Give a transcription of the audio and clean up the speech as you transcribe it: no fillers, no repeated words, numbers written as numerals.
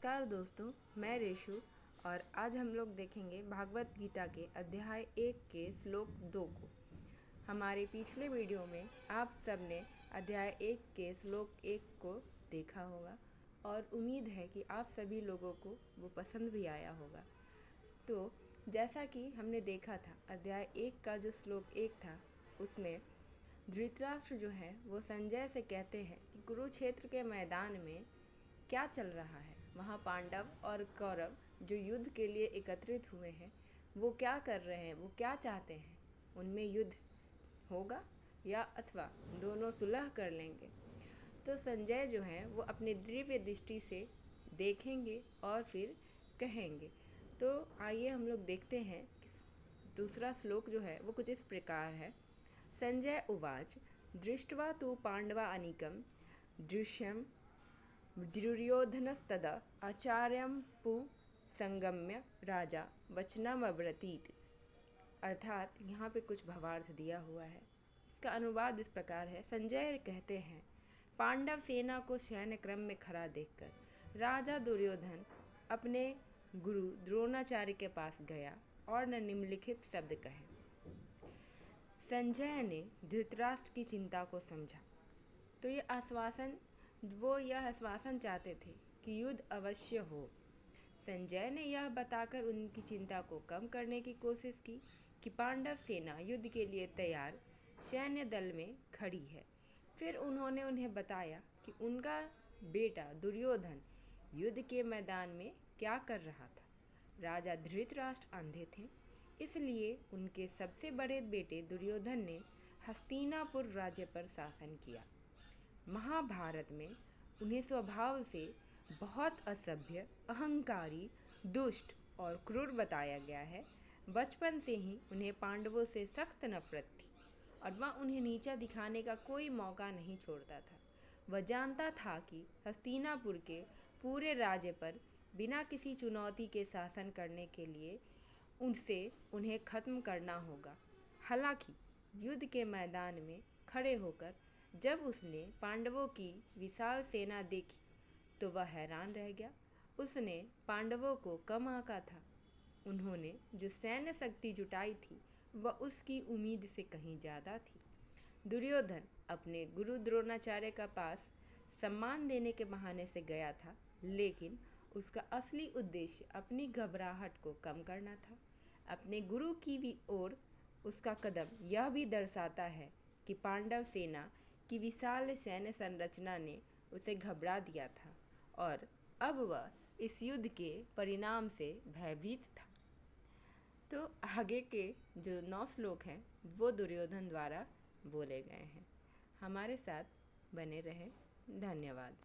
नमस्कार दोस्तों, मैं रेशु और आज हम लोग देखेंगे भागवत गीता के अध्याय 1 के श्लोक 2 को। हमारे पिछले वीडियो में आप सबने अध्याय 1 के श्लोक 1 को देखा होगा और उम्मीद है कि आप सभी लोगों को वो पसंद भी आया होगा। तो जैसा कि हमने देखा था, अध्याय 1 का जो श्लोक 1 था उसमें धृतराष्ट्र जो है वो संजय से कहते हैं कि कुरुक्षेत्र के मैदान में क्या चल रहा है, वहाँ पांडव और कौरव जो युद्ध के लिए एकत्रित हुए हैं वो क्या कर रहे हैं, वो क्या चाहते हैं, उनमें युद्ध होगा या अथवा दोनों सुलह कर लेंगे। तो संजय जो हैं वो अपनी दिव्य दृष्टि से देखेंगे और फिर कहेंगे। तो आइए हम लोग देखते हैं कि दूसरा श्लोक जो है वो कुछ इस प्रकार है। संजय उवाच दृष्ट्वा तु पांडवा अनीकं दृश्यं दुर्योधनस्तदा आचार्यं पु संगम्य राजा वचनमब्रतीत। अर्थात यहाँ पे कुछ भावार्थ दिया हुआ है। इसका अनुवाद इस प्रकार है। संजय कहते हैं, पांडव सेना को सैन्य क्रम में खड़ा देखकर राजा दुर्योधन अपने गुरु द्रोणाचार्य के पास गया और निम्नलिखित शब्द कहे। संजय ने धृतराष्ट्र की चिंता को समझा तो यह आश्वासन चाहते थे कि युद्ध अवश्य हो। संजय ने यह बताकर उनकी चिंता को कम करने की कोशिश की कि पांडव सेना युद्ध के लिए तैयार सैन्य दल में खड़ी है। फिर उन्होंने उन्हें बताया कि उनका बेटा दुर्योधन युद्ध के मैदान में क्या कर रहा था। राजा धृतराष्ट्र अंधे थे, इसलिए उनके सबसे बड़े बेटे दुर्योधन ने हस्तिनापुर राज्य पर शासन किया। महाभारत में उन्हें स्वभाव से बहुत असभ्य, अहंकारी, दुष्ट और क्रूर बताया गया है। बचपन से ही उन्हें पांडवों से सख्त नफरत थी और वह उन्हें नीचा दिखाने का कोई मौका नहीं छोड़ता था। वह जानता था कि हस्तिनापुर के पूरे राज्य पर बिना किसी चुनौती के शासन करने के लिए उन्हें खत्म करना होगा। हालांकि युद्ध के मैदान में खड़े होकर जब उसने पांडवों की विशाल सेना देखी तो वह हैरान रह गया। उसने पांडवों को कम आंका था। उन्होंने जो सैन्य शक्ति जुटाई थी वह उसकी उम्मीद से कहीं ज़्यादा थी। दुर्योधन अपने गुरु द्रोणाचार्य का पास सम्मान देने के बहाने से गया था, लेकिन उसका असली उद्देश्य अपनी घबराहट को कम करना था। अपने गुरु की भी ओर उसका कदम यह भी दर्शाता है कि पांडव सेना की विशाल सैन्य संरचना ने उसे घबरा दिया था और अब वह इस युद्ध के परिणाम से भयभीत था। तो आगे के जो 9 श्लोक हैं वो दुर्योधन द्वारा बोले गए हैं। हमारे साथ बने रहें। धन्यवाद।